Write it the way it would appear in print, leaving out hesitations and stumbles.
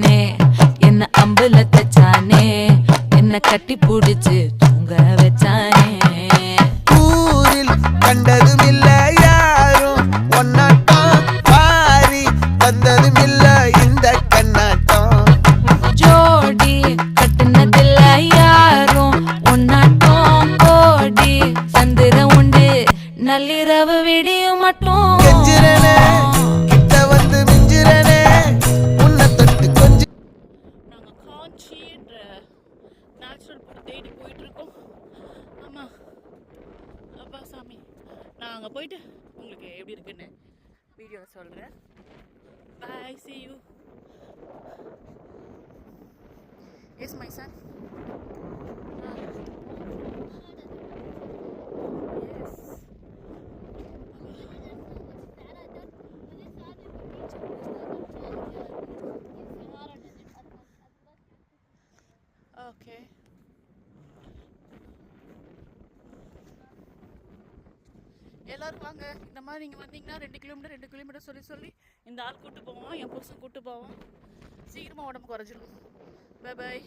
வச்சானே, என்ன அம்புல தச்சானே, என்ன கட்டி புடிச்சு தூங்க வச்சானே. ஊரில் கண்டதும் இல்ல யாரும் ஒன்னாட்டம், பாரி வந்ததும் இல்ல இந்த கண்ணாட்டம். ஜோடி கட்டுனதில்ல யாரும் ஒன்னாட்டம், கோடி சந்திர உண்டு நள்ளிரவு விடியும் மட்டும். கெஞ்சிரனே கிட்ட வந்து மிஞ்சிரனே உன்னை தொட்டு கொஞ்சம். நாங்கள் காஞ்சின்ற நேச்சுரல் ஃபுட் தேடி போயிட்டுருக்கோம். ஆமாம் அப்பா சாமி, நான் அங்கே போயிட்டு உங்களுக்கு எப்படி இருக்குன்னு வீடியோவில் சொல்கிறேன். பாய், see you. Yes, my son. Yes. Okay. எல்லாரும் வாங்க, இந்த மாதிரி நீங்கள் வந்தீங்கன்னா 2 கிலோமீட்டர் சொல்லி இந்த ஆள் கூப்பிட்டு போவோம், என் புருஷன் கூப்பிட்டு போவோம். சீக்கிரமாக உடம்பு குறைஞ்சிடும். பை பாய்.